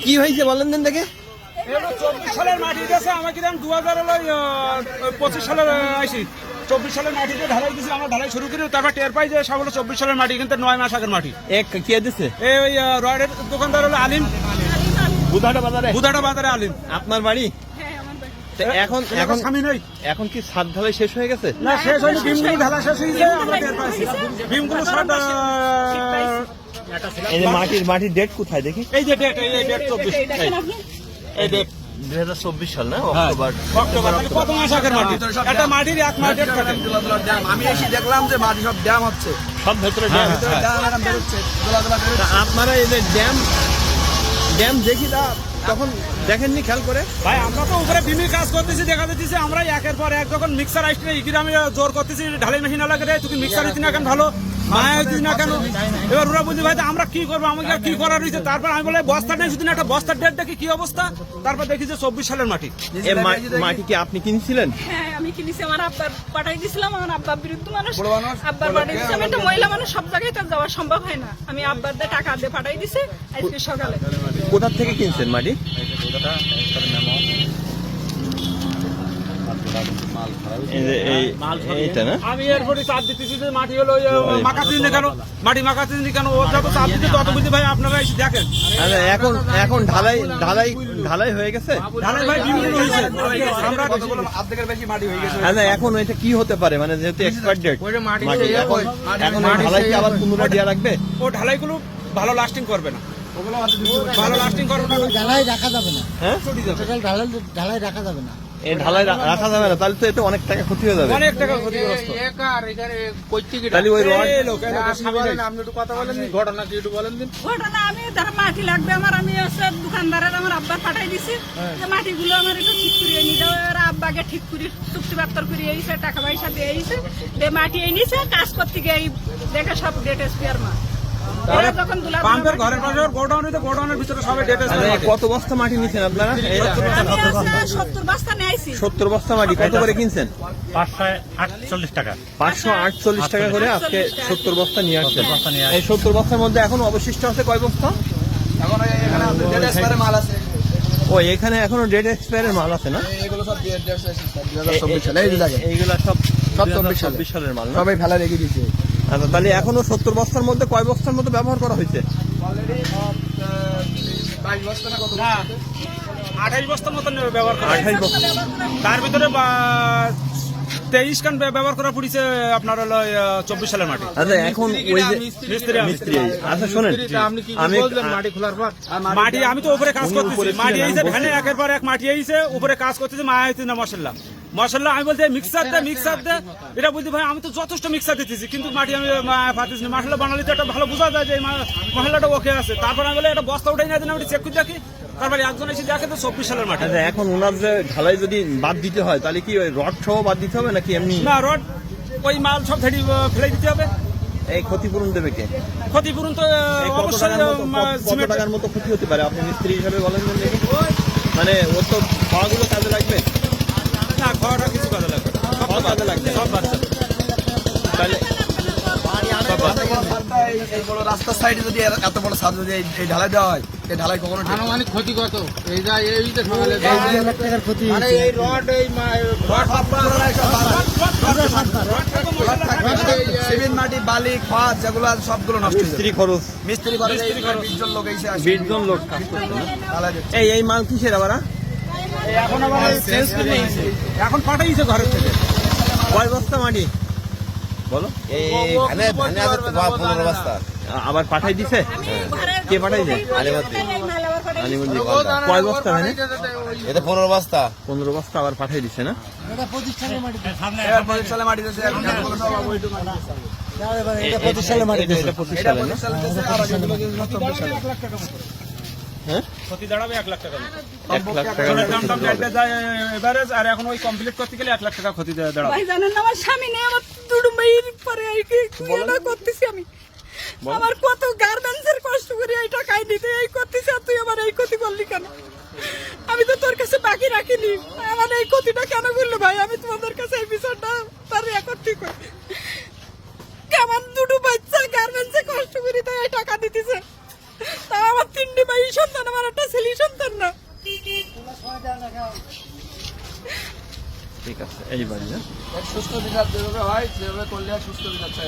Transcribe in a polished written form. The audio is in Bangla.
কি হয়েছে বলেন দেন দেখে। 24 সালের মাটি দিয়েছে আমাকে 2025 সালের আইসি 24 সালের মাটিতে ঢালাই দিয়েছে। আমরা ঢালাই শুরু করি, তারপর টের পাই যে সব হলো 24 সালের মাটি, কিন্তু 9 মাস আগের মাটি। কে দিছে? ওই রডের দোকানদার হলো আলিম, বুধাটা বাজারে আলিম। আপনার বাড়ি? এখন স্বামী নেই। এখন কি ছাদ ঢালাই শেষ হয়ে গেছে? না, শেষ হয়নি, বিমগুলো ঢালা শেষ হয়েছে, আমরা টের পাইছি। বিমগুলো সব এই যে মাটির ডেট কোথায় দেখি? এই যে ডেট, এই ডেট 24, এই ডেট 2024 সাল না? অক্টোবর কত মাস আগের মাটি? একটা মাটির 1 মাস ডেট কাটে। আমি এসে দেখলাম যে মাটি সব ড্যাম হচ্ছে, সব ভেতরে ড্যাম। ড্যাম এখন বেরোচ্ছে, দোলা বেরোচ্ছে। আপনারা এই যে ড্যাম দেখি তা তখন দেখেননি খেয়াল করে? ভাই আমরা তো উপরে বিমি কাজ করতেছি, দেখা যাচ্ছে আমরা একের পর এক যখন মিক্সার আসছে আমি জোর করতেছি ঢালাই মেশিন লাগে রে, তুই মিক্সার হইতি না কেন, ভালো মায়া হইতি না কেন? এবার ওরা বলছি ভাই আমরা কি করবো, আমাকে কি করার রয়েছে? তারপর আমি বলে বস্তা নেই, যদি একটা বস্তার ডেট দেখি কি অবস্থা। তারপর দেখি যে 24 সালের মাটি। মাটি কি আপনি কিনছিলেন? হ্যাঁ আমি কিনেছি, আমার আব্বার পাঠাই দিয়েছিলাম। আমার আব্বা বৃদ্ধ মানুষ, আব্বার পাঠাই দিয়েছি। আমি একটা মহিলা মানুষ, সব জায়গায় তো যাওয়া সম্ভব হয় না। আমি আব্বার দিয়ে টাকা দিয়ে পাঠাই দিছি আজকে সকালে। কোথা থেকে কিনছেন মাটি? এইটা না? আমি এরপরে চাপ দিতেছি যে মাটি হলো মাকাতিনি কেন, মাটি মাকাতিনি কেন, ওর যত চাপ দিতে তত বুঝি ভাই আপনারা এসে দেখেন। এখন ঢালাই হয়ে গেছে। ঢালাই ভাই বিভিন্ন হয়েছে, আমরা অর্ধেকের বেশি মাটি হয়ে গেছে। এখন এটা কি হতে পারে, মানে যেহেতু এক্সপায়ার ডেট এখন ঢালাই কি আবার পুনরায় দেওয়া লাগবে? ও ঢালাইগুলো ভালো লাস্টিং করবে না, ভালো লাস্টিং করবে না, ঢালাই রাখা যাবে না। হ্যাঁ, ঢালাই রাখা যাবে না। এই ঢালাই রাখা যাবে না, তাহলে তো এটা অনেক টাকা ক্ষতি হয়ে যাবে। অনেক টাকা ক্ষতিগ্রস্ত। তাহলে ওই রড আপনি একটু কথা বলেন, ঘটনা কি একটু বলেন দিন। ঘটনা আমি ধর মাটি লাগবে আমার, আমি হচ্ছে দোকানদারের আমার আব্বার পাঠাই দিছি যে মাটিগুলো আমার একটু ঠিক করিয়ে নিয়ে যাও। এরা আব্বাকে ঠিক করে চুক্তিবার্তা করিয়ে এসে টাকা পয়সা দিয়ে এসে মাটি এনেছে, কাজ করতে গিয়ে দেখে সব ডেট এক্সপায়ার মাল। পাম্পের ঘরের পাশে গোডাউনের ভিতরে সবাই ডেট এক্সপায়ার। কত বস্তা মাটি নিচ্ছেন আপনারা? 70 বস্তা নিয়েছি। 70 বস্তা মাটি কত করে কিনছেন? 548 টাকা। 548 টাকা করে আজকে 70 বস্তা নিয়ে আসছেন। এই 70 বস্তার মধ্যে এখন অবশিষ্ট আছে কয় বস্তা? এখন এখানে ডেট এক্সপায়ারের মাল আছে। ও, এখানে এখনো ডেট এক্সপায়ারের মাল আছে না? এগুলো সব 2024 সালে, এই যে দেখেন এইগুলা সব 24 সালের মাল না? সবাই ফেলা রেখে দিয়েছে। আচ্ছা, তাহলে এখনো 70 বস্তার মধ্যে কয় বস্তার মতো ব্যবহার করা হয়েছে? অলরেডি 22 বস্তা না কত? না, 28 বস্তার মতন ব্যবহার করা। 28 বস্তা। তার ভিতরে 23 কান ব্যবহার করা পড়েছে আপনার হলো 24 সালের মাটি। আচ্ছা, এখন ওই যে মিস্ত্রি, আচ্ছা শোনেন, আমি মাটি খোলার পর মাটি আমি তো উপরে কাজ করতেছি, মাটি এইছে ভ্যানে একের পর এক মাটি এইছে, উপরে কাজ করতেছি, মায়া হইতে না মশলা আমি বলতে মিক্সার দে এটা বলতে ভাই আমি তো যথেষ্ট মিক্সার দিতেছি, কিন্তু মাটি আমি পাচ্ছি না। মশলা বানালে তো একটা ভালো বোঝা যায় যে মশলাটা ওকে আছে। তারপর আমি বলে একটা বস্তা উঠে নিয়ে আমি চেক করে দেখি, তারপরে একজন এসে দেখে তো 24 সালের মাটি। আচ্ছা, এখন ওনার যে ঢালাই যদি বাদ দিতে হয় তাহলে কি ওই রড সহ বাদ দিতে হবে নাকি এমনি? না, রড ওই মাল সব ঝেড়ে ফেলে দিতে হবে। এই ক্ষতিপূরণ দেবে কে? ক্ষতিপূরণ তো অবশ্যই কত টাকার মতো ক্ষতি হতে পারে আপনি মিস্ত্রি হিসাবে বলেন দেখি? মানে ওর তো খাওয়াগুলো কাজে লাগবে না, খাওয়াটা কিছু কাজে লাগবে, সব কাজে লাগবে, সব বাচ্চা। তাহলে এই বড় রাস্তার সাইডে যদি এত বড় ছাদ যদি এই ঢালাই দেওয়া হয়, এই ঢালাই কখনো আনুমানিক ক্ষতি কত? এই যে সকালে 2 লাখ টাকার ক্ষতি। এই রড এই সিমেন্ট মাটি বালি খোয়া যেগুলো আছে সবগুলো নষ্ট হয়ে যাবে। মিস্ত্রি খরচ 20 জন লোক এসে 20 জন লোক কাজ করবে। এই মাল কিসের আবার? এখন আবার চেঞ্জ করে নিয়েছে, এখন পাঠাইছে ঘরের থেকে। কয় বস্তা মাটি বলো? আবার পাঠাই দিছে? কে পাঠাইছে? কয় বস্তা ভ্যানে? 15 বস্তা 15 বস্তা আবার পাঠাই দিছে না? এটা 25 সালের মাটি। এবার 25 সালে মাটি দিয়েছে, এখন এগুলো সব ওইটুকু মাটি দিয়েছে। এটা 25 সালের মাটি। এটা 25 সালের না? হ্যাঁ, ক্ষতি দাঁড়াবে 1 লাখ টাকা। 1 লাখ টাকা দাম যায় এভারেজ, আর এখন ওই কমপ্লিট করতে গেলে 1 লাখ টাকা ক্ষতি দাঁড়াবে। ভাই জানেন না, আমার স্বামী নেই, আমার দুটো মেয়ের পরে এটা করতেছি আমি। আমার কত গার্মেন্টসের কষ্ট করে এই টাকাই নিতে এই করতেছি, আর তুই আমার এই ক্ষতি করলি কেন? আমি তো তোর কাছে বাকি রাখিনি, আমার এই ক্ষতিটা কেন করলো ভাই? আমি তোমাদের কাছে এই বিষয়টা তার রেকর্ড ঠিক করি। আমার দুটো বাচ্চা গার্মেন্টসে কষ্ট করে তো এই টাকা দিতেছে, তা আমার 3টে মেয়ে সন্তান আমার ঠিক আছে, এই বাড়ি না? সুস্থ বিচার যেভাবে হয় সেভাবে করলে আর সুস্থ বিচার চাই।